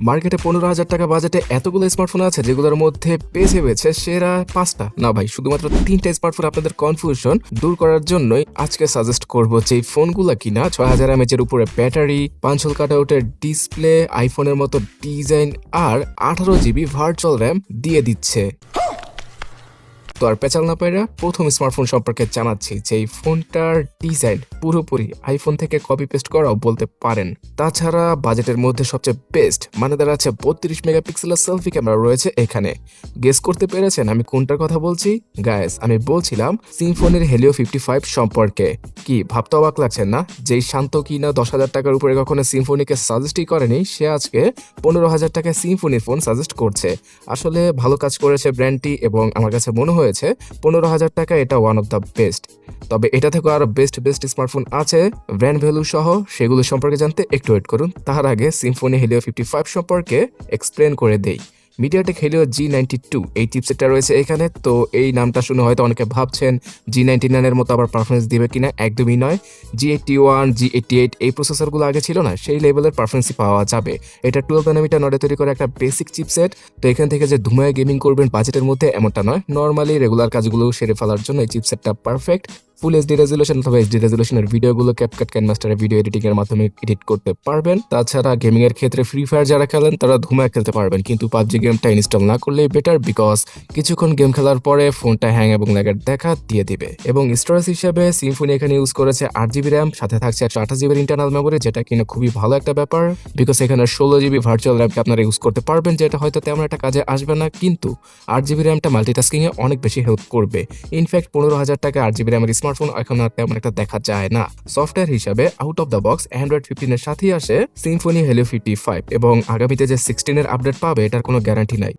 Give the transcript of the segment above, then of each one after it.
মার্কেটে 15,000 টাকা বাজেটে এতগুলো স্মার্টফোন আছে যেগুলোর মধ্যে বেছে বেছে সেরা 5টা না ভাই শুধুমাত্র 3টা স্মার্টফোন আপনাদের কনফিউশন দূর করার জন্যই আজকে সাজেস্ট করব যে ফোনগুলো কিনা 6000 mAh এর উপরে ব্যাটারি, 5 হোল কাটআউটের ডিসপ্লে, আইফোনের মতো ডিজাইন আর 18GB ভার্চুয়াল র্যাম দিয়ে দিচ্ছে। তো আর পেঁচাল না পাইরা প্রথম স্মার্টফোন সম্পর্কে জানাচ্ছি যে এই ফোনটার ডিজাইন পুরোপুরি আইফোন থেকে কপি পেস্ট করাও বলতে পারেন। তাছাড়া বাজেটের মধ্যে সবচেয়ে বেস্ট মানে দাঁড়াচ্ছে 32 মেগাপিক্সেলের সেলফি ক্যামেরা রয়েছে এখানে। গেস করতে পেরেছেন আমি কোনটার কথা বলছি? গাইস, আমি বলছিলাম সিম্ফনির হেলিও 55 সম্পর্কে। কি ভাবতে অবাক লাগছেন না? যেই শান্ত কিনা 10,000 টাকার উপরে কখনো সিম্ফনিকে সাজেস্টই করেনি সে আজকে 15,000 টাকায় সিম্ফনির ফোন সাজেস্ট করছে। আসলে ভালো কাজ করেছে ব্র্যান্ডটি এবং আমার কাছে মনে হয়েছে 15,000 টাকা এটা ওয়ান অফ দ্য বেস্ট। তবে এটা থেকে আরো বেস্ট স্মার্টফোন আছে ব্র্যান্ড ভ্যালু সহ, সেগুলো সম্পর্কে জানতে একটু ওয়েট করুন। তার আগে সিম্ফনি হেলিও 55 সম্পর্কে এক্সপ্লেন করে দেই। মিডিয়াটেক হেলিও G92 এই চিপসেটটা রয়েছে এখানে। তো এই নামটা শুনে হয়তো অনেকে ভাবছেন G99 এর মতো আবার পারফরমেন্স দিবে কিনা, একদমই নয়। G81, G88 এই প্রসেসরগুলো আগে ছিল না, সেই লেভেলের পারফরমেন্সই পাওয়া যাবে। এটা 12 নানোমিটার নডে তৈরি করে একটা বেসিক চিপসেট। তো এখান থেকে যে ধুমায় গেমিং করবেন বাজেটের মধ্যে এমনটা নয়, নর্মালি রেগুলার কাজগুলো সেরে ফেলার জন্য এই চিপসেটটা পারফেক্ট। ফুল এইচডি রেজুলেশন অথবা এইচডি রেজুলেশনের ভিডিওগুলো ক্যাপকাট কাইনমাস্টারে ভিডিও এডিটিং এর মাধ্যমে এডিট করতে পারবেন। তাছাড়া গেমিং এর ক্ষেত্রে ফ্রি ফায়ার যারা খেলেন তারা ধুমায় খেলতে পারবেন, কিন্তু পাবজি গেমটা ইনস্টল না করলেই বেটার, বিকজ কিছুক্ষণ গেম খেলার পরে ফোনটা হ্যাং এবং ল্যাগের দেখা দিয়ে দিবে। এবং স্টোরেজ হিসেবে সিম্ফনি এখানে ইউজ করেছে 8GB র্যাম, সাথে থাকছে 128GB ইন্টারনাল মেমোরি, যেটা কিনা খুবই ভালো একটা ব্যাপার, বিকজ এখানে 16GB ভার্চুয়াল র্যামকে আপনারা ইউজ করতে পারবেন, যেটা হয়তো তেমন একটা কাজে আসবে না, কিন্তু 8GB র্যামটা মাল্টিটাস্কিং এ অনেক বেশি হেল্প করবে। ইনফ্যাক্ট 15,000 টাকা 8GB র্যামের স্মার্টফোন এখন আর তেমন একটা দেখা যায় না। সফটওয়্যার হিসাবে out of the box Android 15 এর সাথেই আসে সিম্ফনি হেলিও 55 এবং আগামীতে যে 16 এর আপডেট পাবে এটার কোনো গ্যারান্টি নাই।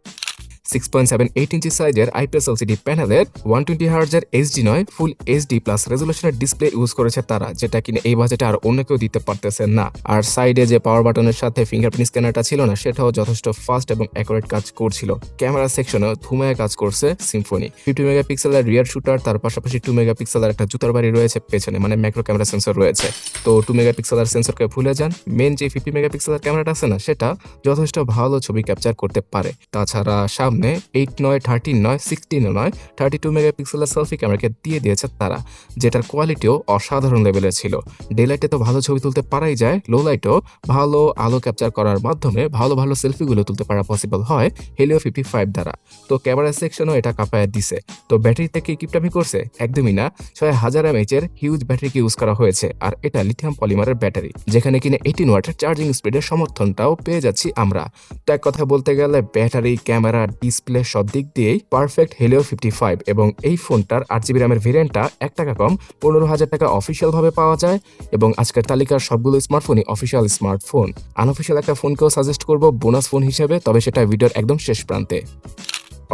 6.78 ইঞ্চি সাইজের আইপিএস এলসিডি প্যানেলের 120 Hz এর এইচডি নয় ফুল এইচডি প্লাস রেজুলেশনের ডিসপ্লে ইউজ করেছে তারা, যেটা কিনা এই বাজেটে আর অন্য কেউ দিতে পারতেছে না। আর সাইডে যে পাওয়ার বাটনের সাথে ফিঙ্গারপ্রিন্ট স্ক্যানারটা ছিল না, সেটাও যথেষ্ট ফাস্ট এবং অ্যাকুরেট কাজ করছিল। ক্যামেরা সেকশনেও ধুমায় কাজ করছে সিম্ফনি। 50 মেগাপিক্সেলের রিয়ার শুটার, তার পাশাপাশি 2 মেগাপিক্সেলের একটা জুতার বাড়ি রয়েছে পেছনে, মানে ম্যাক্রো ক্যামেরা সেন্সর রয়েছে। তো 2 মেগাপিক্সেলের সেন্সরকে ভুলে যান, মেন যে 50 মেগাপিক্সেলের ক্যামেরাটা আছে না, সেটা যথেষ্ট ভালো ছবি ক্যাপচার করতে পারে। তাছাড়া সামনে 8 নয়, 13 নয়, 16 নয়, 32 মেগাপিক্সেলের সেলফি ক্যামেরাকে দিয়ে দিয়েছে তারা, যেটার কোয়ালিটিও অসাধারণ লেভেলের ছিল। ডে লাইটে তো ভালো ছবি তুলতে পারাই যায়, লো লাইটও ভালো আলো ক্যাপচার করার মাধ্যমে ভালো সেলফিগুলো তুলতে পারা পসিবল হয় হেলিও 55 দ্বারা। তো ক্যামেরা সেকশনও এটা কাঁপায় দিছে। তো ব্যাটারিতে কি কিপটামি করছে? একদমই না। 6000 mAh এর হিউজ ব্যাটারিকে ইউজ করা হয়েছে, আর এটা লিথিয়াম পলিমারের ব্যাটারি, যেখানে কিনা 18 ওয়াটের চার্জিং স্পিডের সমর্থনটাও পেয়ে যাচ্ছি আমরা। তো এক কথা বলতে গেলে ব্যাটারি, ক্যামেরা, ডিসপ্লে সব দিক দিয়েই পারফেক্ট হেলিও 55 এবং এই ফোনটার 8GB র্যামের ভেরিয়েন্টটা 1 টাকা কম 15,000 টাকা অফিসিয়াল ভাবে পাওয়া যায়। এবং আজকের তালিকার সবগুলো স্মার্টফোনই অফিসিয়াল স্মার্টফোন। আনঅফিসিয়াল একটা ফোনকেও সাজেস্ট করব বোনাস ফোন হিসেবে, তবে সেটা ভিডিওর একদম শেষ প্রান্তে।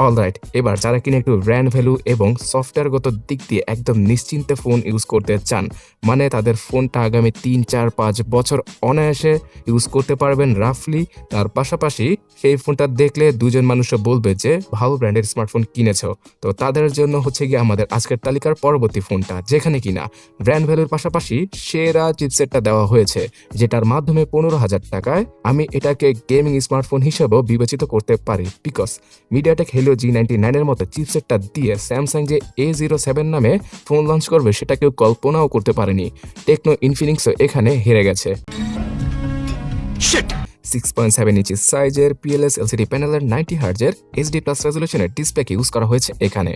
অলরাইট, এবার যারা কিনা একটু ব্র্যান্ড ভ্যালু এবং সফটওয়্যারগত দিক দিয়ে একদম নিশ্চিন্তে ফোন ইউজ করতে চান, মানে তাদের ফোনটা আগামী 3, 4, 5 বছর অনায়াসে ইউজ করতে পারবেন রাফলি, তার পাশাপাশি সেই ফোনটা দেখলে দুজন মানুষও বলবে যে ভালো ব্র্যান্ডের স্মার্টফোন কিনেছ, তো তাদের জন্য হচ্ছে গিয়ে আমাদের আজকের তালিকার পরবর্তী ফোনটা, যেখানে কিনা ব্র্যান্ড ভ্যালুর পাশাপাশি সেরা চিপসেটটা দেওয়া হয়েছে, যেটার মাধ্যমে 15,000 টাকায় আমি এটাকে গেমিং স্মার্টফোন হিসেবেও বিবেচিত করতে পারি, বিকজ মিডিয়াটেক হেলিও G99 এর মতো চিপসেটটা দিয়ে স্যামসাং যে A07 নামে ফোন লঞ্চ করবে সেটা কেউ কল্পনাও করতে পারেনি। টেকনো ইনফিনিক্সও এখানে হেরে গেছে। 6.7 ইঞ্চি সাইজের পিএলএস এলসিডি প্যানেলের 90 Hz এর এইচডি প্লাস রেজুলেশনের ডিসপ্লেকে ইউজ করা হয়েছে এখানে।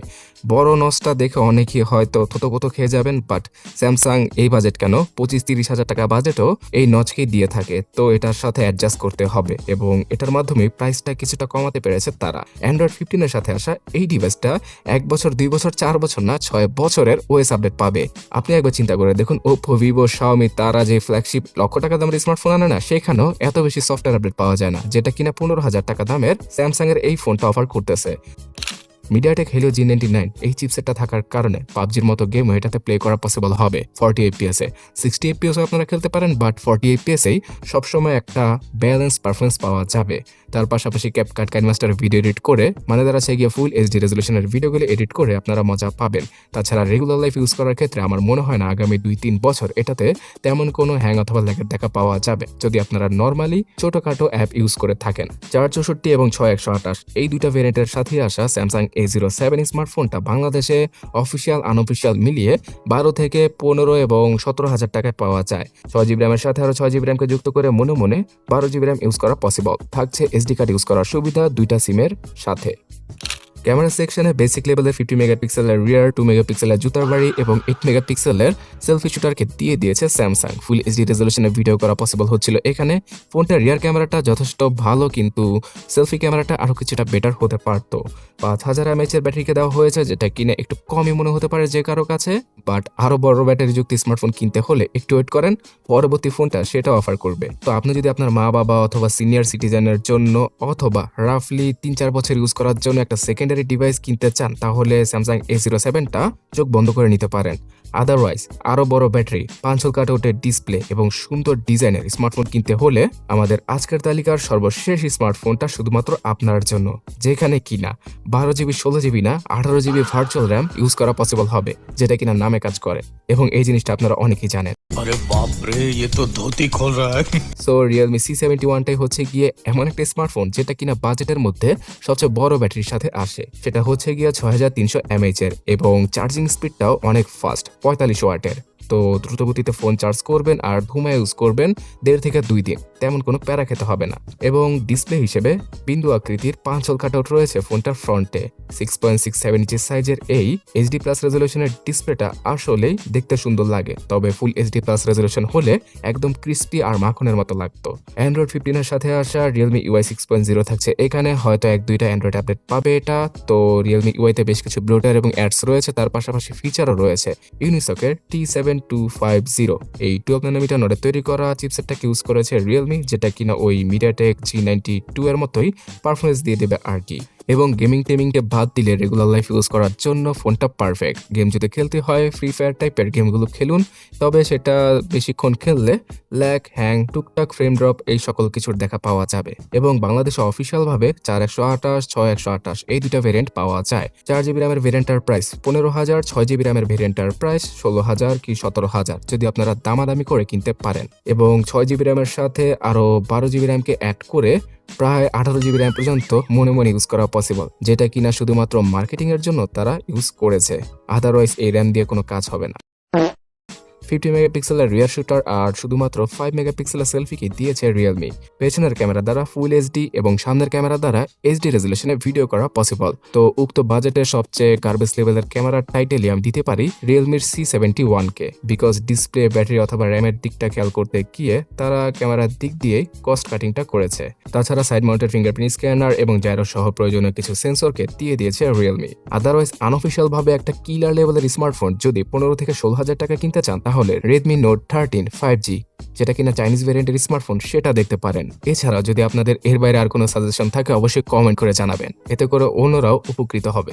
বড় নচটা দেখে অনেকেই হয়তো থতপত খেয়ে যাবেন, বাট স্যামসাং এই বাজেট কেন 25-30 হাজার টাকা বাজেটও এই নচকেই দিয়ে থাকে, তো এটার সাথে অ্যাডজাস্ট করতে হবে এবং এটার মাধ্যমে প্রাইসটা কিছুটা কমাতে পেরেছে তারা। অ্যান্ড্রয়েড 15 এর সাথে আসা এই ডিভাইসটা 1 বছর, 2 বছর, 4 বছর না 6 বছরের ওএস আপডেট পাবে। আপনি একবার চিন্তা করে দেখুন, ওপো, ভিভো, শাওমি তারা যে ফ্ল্যাগশিপ লক্ষ টাকা দামের স্মার্টফোন আনে না, সেখানেও এত বেশি সফটওয়্যার আপডেট পাওয়া যায় না, যেটা কিনা 15,000 টাকা দামের স্যামসাং এর এই ফোনটা অফার করতেছে। মিডিয়াটেক হেলিও G99 এই চিপসেটটা থাকার কারণে পাবজির মতো গেমও এটাতে প্লে করা পসিবল হবে 40 FPS এ। 60 FPS আপনারা খেলতে পারেন, বাট 40 FPS এই সবসময় একটা ব্যালেন্স পারফরমেন্স পাওয়া যাবে। তার পাশাপাশি ক্যাপকাট কাইনমাস্টার ভিডিও এডিট করে মানে দ্বারা গিয়ে ফুল এইচডি রেজলিউশনের ভিডিওগুলো এডিট করে আপনারা মজা পাবেন। তাছাড়া রেগুলার লাইফ ইউজ করার ক্ষেত্রে আমার মনে হয় না আগামী 2-3 বছর এটাতে তেমন কোনো হ্যাং অথবা ল্যাগের দেখা পাওয়া যাবে, যদি আপনারা নর্মালি ছোটখাটো অ্যাপ ইউজ করে থাকেন। 464 এবং 6128 এই দুইটা ভেরিয়েন্টের সাথে আসা স্যামসাং A07 স্মার্টফোনটা বাংলাদেশে অফিসিয়াল আনঅফিসিয়াল মিলিয়ে 12 থেকে 15 এবং 17,000 টাকায় পাওয়া যায়। 6GB র্যামের সাথে আরো 6GB র্যামকে যুক্ত করে মনে মনে 12GB র্যাম ইউজ করা পসিবল থাকছে। এসডি কার্ড ইউজ করার সুবিধা দুইটা সিমের সাথে। ক্যামেরা সেকশনে বেসিক লেভেলের 50 মেগাপিক্সেলের রিয়ার, 2 মেগাপিক্সেলের জুতার বাড়ি এবং 8 মেগাপিক্সেলের সেলফি শুটারকে দিয়ে দিয়েছে স্যামসাং। ফুল এইচডি রেজলিউশনে ভিডিও করা পসিবল হচ্ছিল এখানে। ফোনটার রিয়ার ক্যামেরাটা যথেষ্ট ভালো, কিন্তু সেলফি ক্যামেরাটা আরও কিছুটা বেটার হতে পারত। 5000 mAh এর ব্যাটারিকে দেওয়া হয়েছে, যেটা কিনে একটু কমই মনে হতে পারে যে কারো কাছে, বাট আরও বড় ব্যাটারি যুক্ত স্মার্টফোন কিনতে হলে একটু ওয়েট করেন, পরবর্তী ফোনটা সেটা অফার করবে। তো আপনি যদি আপনার মা বাবা অথবা সিনিয়র সিটিজেনের জন্য অথবা রাফলি 3-4 বছর ইউজ করার জন্য একটা সেকেন্ডারি ডিভাইস কিনতে চান, তাহলে স্যামসাং A07টা চোখ বন্ধ করে নিতে পারেন। আদারওয়াইজ আরও বড় ব্যাটারি, 5 হোল কাটআউটের ডিসপ্লে এবং সুন্দর ডিজাইনের স্মার্টফোন কিনতে হলে আমাদের আজকের তালিকার সর্বশেষ স্মার্টফোনটা শুধুমাত্র আপনার জন্য, যেখানে কিনা 12GB 16GB না 18GB ভার্চুয়াল র্যাম ইউজ করা পসিবল হবে, যেটা কিনা নামে কাজ করে এবং এই জিনিসটা আপনারা অনেকেই জানেন। আরে বাপ রে, ये तो धोती खोल रहा है। সো Realme C71টাই হচ্ছে গিয়ে এমন একটা স্মার্টফোন যেটা কিনা বাজেটের মধ্যে সবচেয়ে বড় ব্যাটারির সাথে আসে। সেটা হচ্ছে গিয়ে 6300 mAh এর এবং চার্জিং স্পিডটাও অনেক ফাস্ট, 45 ওয়াটের। তো দ্রুতগতিতে ফোন চার্জ করবেন আর ঘুমায় ইউজ করবেন 1.5 থেকে 2 দিন, তেমন কোনো প্যারা খেতে হবে না। এবং ডিসপ্লে হিসেবে বিন্দু আকৃতির 5 হোল কাটআউট রয়েছে ফোনটার ফ্রন্টে। 6.67 ইঞ্চি সাইজের এই এইচডি প্লাস রেজলিউশনের ডিসপ্লেটা আসলেই দেখতে সুন্দর লাগে, তবে ফুল এইচডি প্লাস রেজলিউশন হলে একদম ক্রিস্পি আর মাখনের মতো লাগতো। অ্যান্ড্রয়েড 15 এর সাথে আসা Realme UI 6.0 থাকছে এখানে, হয়তো 1-2টা অ্যান্ড্রয়েড আপডেট পাবে এটা। তো Realme UI তে বেশ কিছু ব্লোটার এবং অ্যাডস রয়েছে, তার পাশাপাশি ফিচারও রয়েছে। ইউনিসকের T7250 এই 12 ন্যানোমিটার নোডে তৈরি করা চিপসেটটাকে ইউজ করেছে Realme, যেটা কিনা ওই মিডিয়াটেক G92 এর মতোই পারফরমেন্স দিয়ে দেবে আর কি। এবং গেমিংকে বাদ দিলে রেগুলার লাইফ ইউজ করার জন্য ফোনটা পারফেক্ট। গেম যদি খেলতে হয় ফ্রি ফায়ার টাইপের গেমগুলো খেলুন, তবে সেটা বেশিক্ষণ খেললে ল্যাগ, হ্যাং, টুকটাক ফ্রেম ড্রপ এই সকল কিছুর দেখা পাওয়া যাবে। এবং বাংলাদেশে অফিসিয়ালভাবে 4128, 6128 এই দুটা ভেরিয়েন্ট পাওয়া যায়। 4GB র্যামের ভেরিয়েন্টার প্রাইস 15,000, 6GB র্যামের ভেরিয়েন্টার প্রাইস 16,000 কি 17,000, যদি আপনারা দামাদামি করে কিনতে পারেন। এবং 6GB র্যামের সাথে আরও 12GB র্যামকে অ্যাড করে প্রায় 18GB র্যাম পর্যন্ত মনে মনে ইউজ করা পসিবল, যেটা কিনা শুধুমাত্র মার্কেটিং এর জন্য তারা ইউজ করেছে। আদারওয়াইজ এই র্যাম দিয়ে কোনো কাজ হবে না। 50 মেগাপিক্সেলের রিয়ার শুটার আর শুধুমাত্র 5 মেগাপিক্সেলের সেলফিকে দিয়েছে Realme। পেছনের ক্যামেরা দ্বারা ফুল এইচডি এবং সামনের ক্যামেরা দ্বারা এইচডি রেজলিউশনে ভিডিও করা পসিবল। তো উক্ত বাজেটের সবচেয়ে গার্বেজ লেভেলের ক্যামেরার টাইটেলে আমি দিতে পারি Realme C71কে, বিকজ ডিসপ্লে, ব্যাটারি অথবা র্যামের দিকটা খেয়াল করতে গিয়ে তারা ক্যামেরার দিক দিয়েই কস্ট কাটিংটা করেছে। তাছাড়া সাইড মাউন্টেড ফিঙ্গারপ্রিন্ট স্ক্যানার এবং জাইরো সহ প্রয়োজনীয় কিছু সেন্সরকে দিয়ে দিয়েছে Realme। আদারওয়াইজ আনঅফিসিয়াল ভাবে একটা কিলার লেভেলের স্মার্টফোন যদি 15 থেকে 16,000 টাকা কিনতে চান, তাহলে Redmi Note 13 5G, যেটা কিনা চাইনিজ ভেরিয়েন্টের স্মার্টফোন, সেটা দেখতে পারেন। এছাড়াও যদি আপনাদের এর বাইরে আর কোনো সাজেশন থাকে অবশ্যই কমেন্ট করে জানাবেন, এতে করে অন্যরাও উপকৃত হবে।